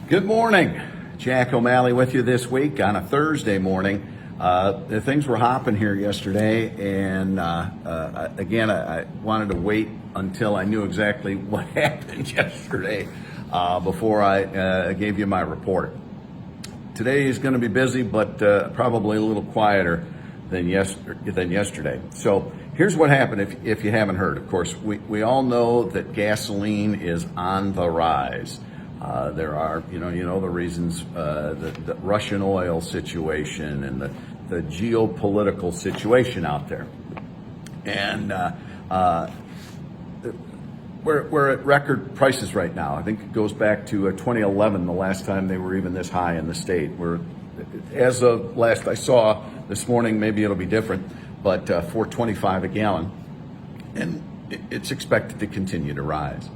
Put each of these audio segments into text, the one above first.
Good morning. Jack O'Malley with you this week on a Thursday morning. Things were hopping here yesterday, and again, I wanted to wait until I knew exactly what happened yesterday before I gave you my report. Today is going to be busy, but probably a little quieter than yesterday. So here's what happened if you haven't heard. Of course, we all know that gasoline is on the rise. There are, you know the reasons, the Russian oil situation and the geopolitical situation out there. And we're at record prices right now. I think it goes back to 2011, the last time they were even this high in the state. As of last I saw this morning, maybe it'll be different, but $4.25 a gallon. And it's expected to continue to rise.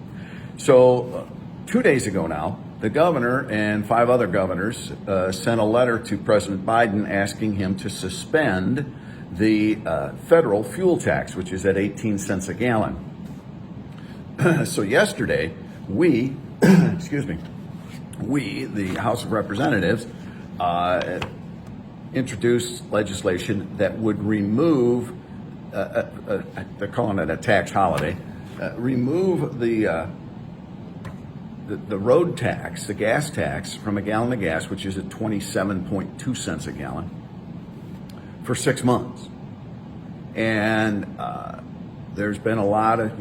So 2 days ago now, the governor and 5 other governors sent a letter to President Biden asking him to suspend the federal fuel tax, which is at 18 cents a gallon. So yesterday, we, the House of Representatives, introduced legislation that would remove, they're calling it a tax holiday, remove the road tax, the gas tax, from a gallon of gas, which is at 27.2 cents a gallon, for 6 months. And there's been a lot of,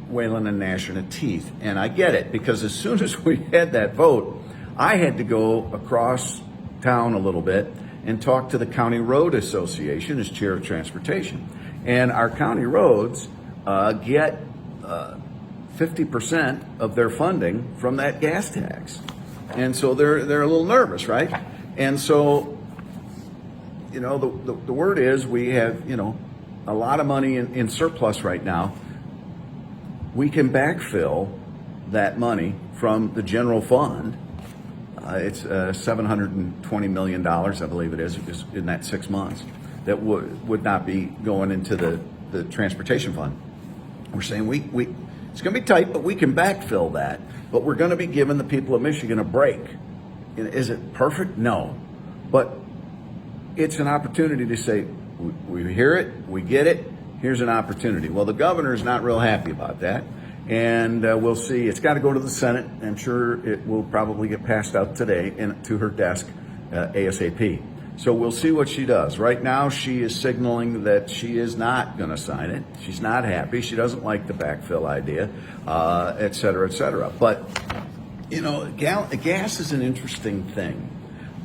wailing and gnashing of teeth. And I get it, because as soon as we had that vote, I had to go across town a little bit and talk to the County Road Association as chair of transportation. And our county roads get 50% of their funding from that gas tax. And so they're a little nervous, right? And so, the word is we have, a lot of money in surplus right now. We can backfill that money from the general fund. It's $720 million, I believe it is in that 6 months, that would not be going into the transportation fund. We're saying it's going to be tight, but we can backfill that. But we're going to be giving the people of Michigan a break. Is it perfect? No. But it's an opportunity to say, we hear it, we get it, here's an opportunity. Well, the governor's not real happy about that. And we'll see. It's got to go to the Senate. I'm sure it will probably get passed out today and to her desk ASAP. So we'll see what she does. Right now, she is signaling that she is not going to sign it. She's not happy. She doesn't like the backfill idea, et cetera, et cetera. But, gas is an interesting thing.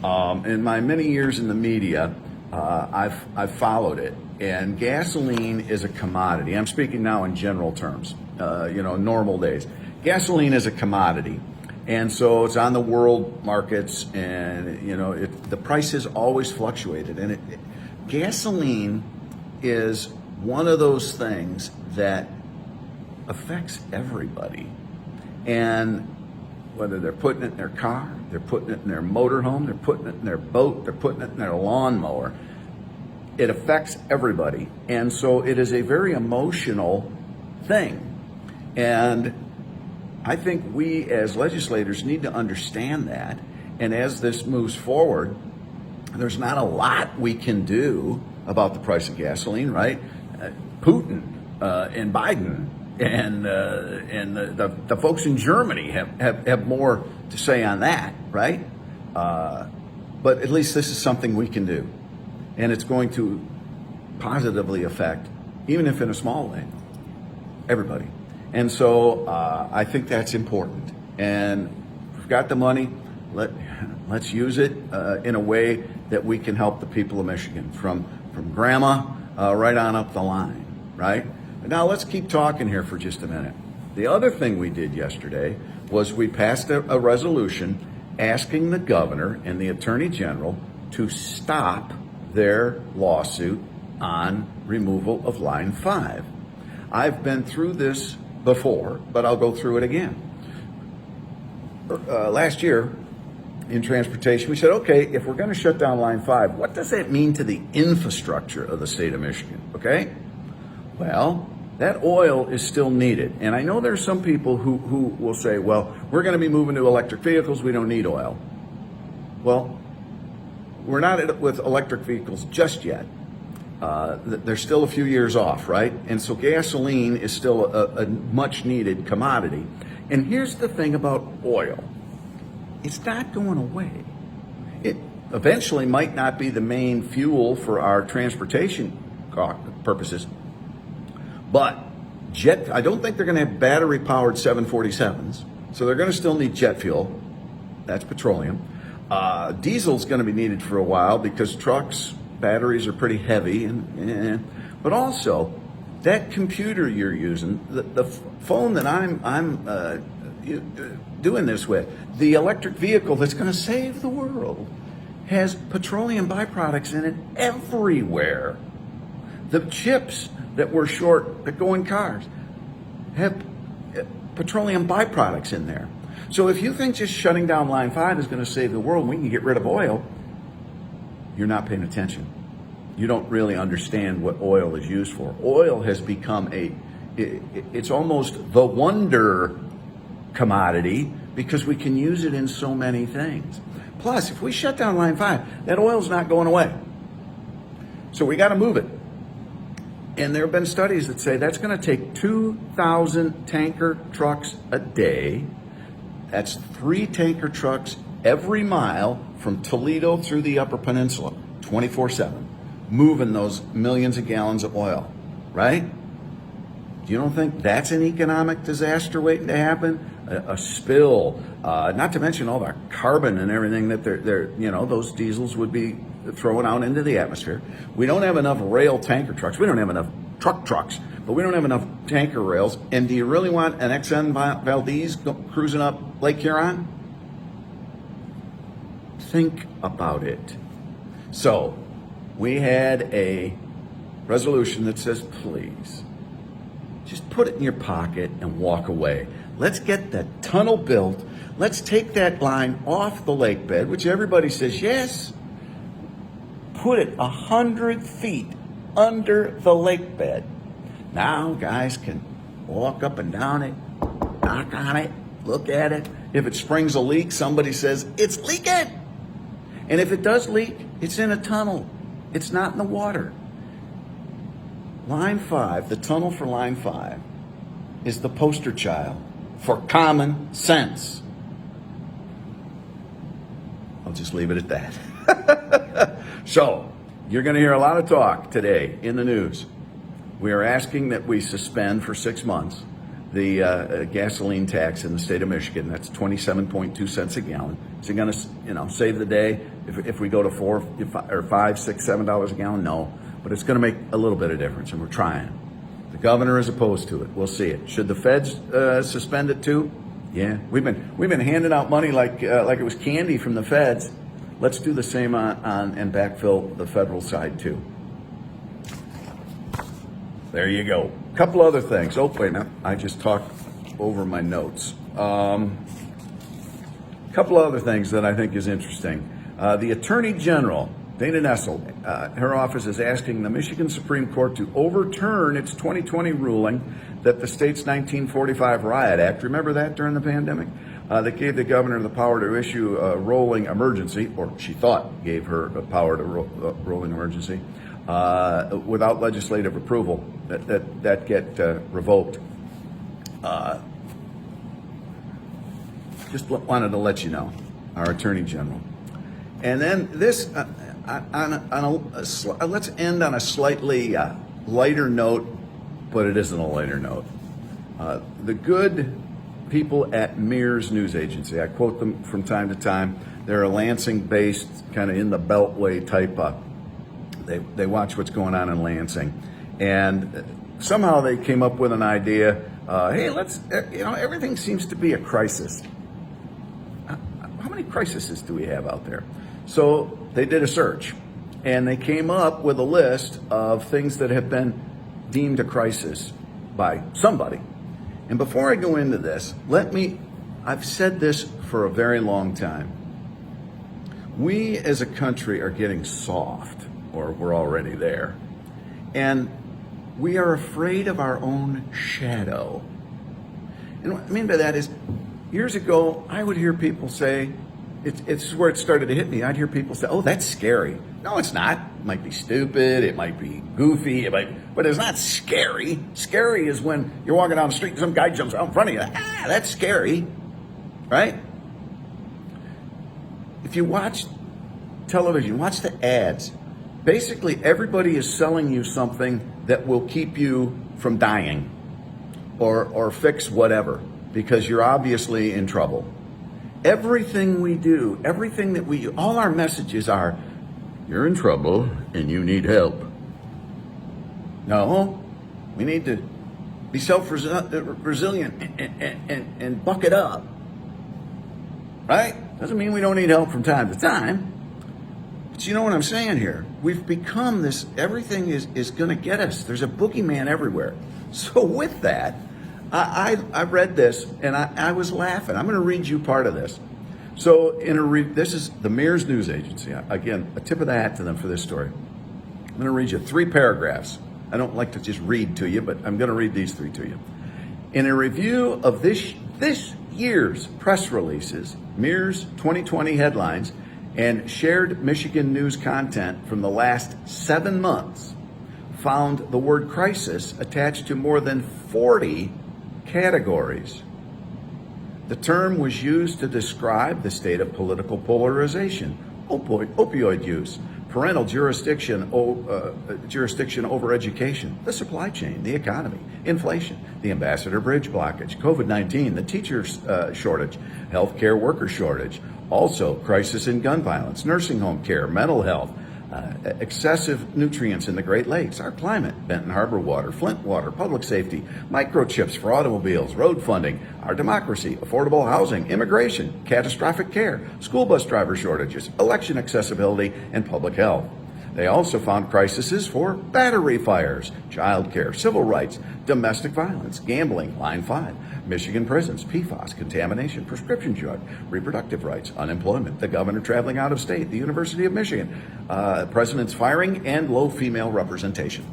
In my many years in the media, I've followed it. And gasoline is a commodity. I'm speaking now in general terms, normal days. Gasoline is a commodity. And so it's on the world markets, and the price has always fluctuated. And gasoline is one of those things that affects everybody. And whether they're putting it in their car, they're putting it in their motorhome, they're putting it in their boat, they're putting it in their lawnmower, it affects everybody. And so it is a very emotional thing. And I think we as legislators need to understand that. And as this moves forward, there's not a lot we can do about the price of gasoline, right? Putin and Biden and the folks in Germany have more to say on that, right? But at least this is something we can do. And it's going to positively affect, even if in a small way, everybody. And so I think that's important. And we've got the money. Let's use it in a way that we can help the people of Michigan, from grandma right on up the line, right? Now let's keep talking here for just a minute. The other thing we did yesterday was we passed a resolution asking the governor and the attorney general to stop their lawsuit on removal of Line 5. I've been through this before, but I'll go through it again. Last year in transportation, we said, okay, if we're going to shut down Line 5, what does that mean to the infrastructure of the state of Michigan? Okay? Well, that oil is still needed. And I know there's some people who will say, well, we're going to be moving to electric vehicles, we don't need oil. Well, we're not with electric vehicles just yet. They're still a few years off, right? And so gasoline is still a much needed commodity. And here's the thing about oil. It's not going away. It eventually might not be the main fuel for our transportation purposes, but I don't think they're going to have battery powered 747s. So they're going to still need jet fuel. That's petroleum. Diesel's going to be needed for a while because trucks, batteries are pretty heavy, but also that computer you're using, the phone that I'm doing this with, the electric vehicle that's going to save the world, has petroleum byproducts in it everywhere. The chips that we're short that go in cars have petroleum byproducts in there. So if you think just shutting down Line 5 is going to save the world and we can get rid of oil, you're not paying attention. You don't really understand what oil is used for. Oil has become it's almost the wonder commodity because we can use it in so many things. Plus, if we shut down Line 5, that oil's not going away. So we got to move it. And there have been studies that say that's going to take 2,000 tanker trucks a day. That's 3 tanker trucks every mile from Toledo through the Upper Peninsula, 24/7, moving those millions of gallons of oil, right? You don't think that's an economic disaster waiting to happen? A spill, not to mention all the carbon and everything that those diesels would be throwing out into the atmosphere. We don't have enough rail tanker trucks. We don't have enough trucks, but we don't have enough tanker rails. And do you really want an Exxon Valdez cruising up Lake Huron? Think about it. So we had a resolution that says, please, just put it in your pocket and walk away. Let's get the tunnel built. Let's take that line off the lake bed, which everybody says, yes. Put it 100 feet under the lake bed. Now guys can walk up and down it, knock on it, look at it. If it springs a leak, somebody says, it's leaking. And if it does leak, it's in a tunnel. It's not in the water. Line 5, the tunnel for Line 5, is the poster child for common sense. I'll just leave it at that. So, you're going to hear a lot of talk today in the news. We are asking that we suspend for 6 months the gasoline tax in the state of Michigan. That's 27.2 cents a gallon. Is it going to, save the day if we go to $4 or $5, $6, $7 a gallon? No, but it's going to make a little bit of difference, and we're trying. The governor is opposed to it. We'll see it. Should the feds suspend it too? Yeah, we've been handing out money like it was candy from the feds. Let's do the same on and backfill the federal side too. There you go. A couple other things. Oh, wait a minute. I just talked over my notes. A couple other things that I think is interesting. The Attorney General, Dana Nessel, her office is asking the Michigan Supreme Court to overturn its 2020 ruling that the state's 1945 Riot Act, remember that during the pandemic? That gave the governor the power to issue a rolling emergency, or she thought gave her the power to rolling emergency, without legislative approval, that get revoked. Just wanted to let you know, our Attorney General. And then this, let's end on a slightly lighter note, but it isn't a lighter note. The good people at Mears News Agency, I quote them from time to time. They're a Lansing-based, kind of in the Beltway type. They watch what's going on in Lansing, and somehow they came up with an idea. Hey, let's, everything seems to be a crisis. How many crises do we have out there? So they did a search, and they came up with a list of things that have been deemed a crisis by somebody. And before I go into this, I've said this for a very long time. We as a country are getting soft, or we're already there. And We are afraid of our own shadow. And what I mean by that is, years ago, I would hear people say, it's where it started to hit me. I'd hear people say, oh, that's scary. No, it's not. It might be stupid. It might be goofy. But it's not scary. Scary is when you're walking down the street and some guy jumps out in front of you. Ah, that's scary. Right? If you watch television, watch the ads. Basically, everybody is selling you something that will keep you from dying or fix whatever, because you're obviously in trouble. Everything we do, all our messages are, you're in trouble and you need help. No, we need to be self-resilient and buck it up. Right? Doesn't mean we don't need help from time to time. But you know what I'm saying here? We've become this, everything is going to get us. There's a boogeyman everywhere. So with that, I read this and I was laughing. I'm going to read you part of this. So this is the Mears News Agency. Again, a tip of the hat to them for this story. I'm going to read you 3 paragraphs. I don't like to just read to you, but I'm going to read these 3 to you. In a review of this year's press releases, Mears 2020 headlines, and shared Michigan news content from the last 7 months, found the word crisis attached to more than 40 categories. The term was used to describe the state of political polarization, opioid use, parental jurisdiction over education, the supply chain, the economy, inflation, the Ambassador Bridge blockage, COVID-19, the teacher shortage, healthcare worker shortage, also crisis in gun violence, nursing home care, mental health, excessive nutrients in the Great Lakes, our climate, Benton Harbor water, Flint water, public safety, microchips for automobiles, road funding, our democracy, affordable housing, immigration, catastrophic care, school bus driver shortages, election accessibility, and public health. They also found crises for battery fires, child care, civil rights, domestic violence, gambling, line 5, Michigan prisons, PFAS, contamination, prescription drug, reproductive rights, unemployment, the governor traveling out of state, the University of Michigan, president's firing, and low female representation.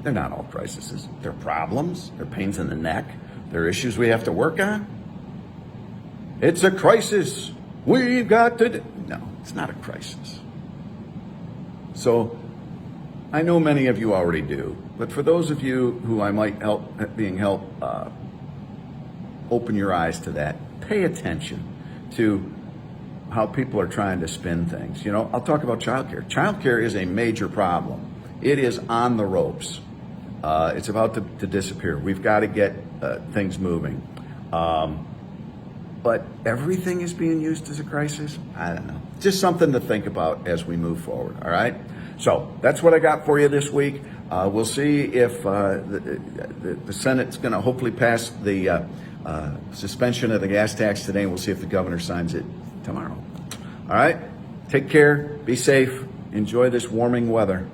They're not all crises. They're problems. They're pains in the neck. They're issues we have to work on. It's a crisis. We've got to do. No, it's not a crisis. So I know many of you already do, but for those of you who I might help open your eyes to that, pay attention to how people are trying to spin things. You know, I'll talk about childcare. Childcare is a major problem. It is on the ropes. It's about to disappear. We've got to get things moving. But everything is being used as a crisis? I don't know. Just something to think about as we move forward, all right? So that's what I got for you this week. We'll see if the Senate's going to hopefully pass the suspension of the gas tax today, and we'll see if the governor signs it tomorrow. All right? Take care. Be safe. Enjoy this warming weather.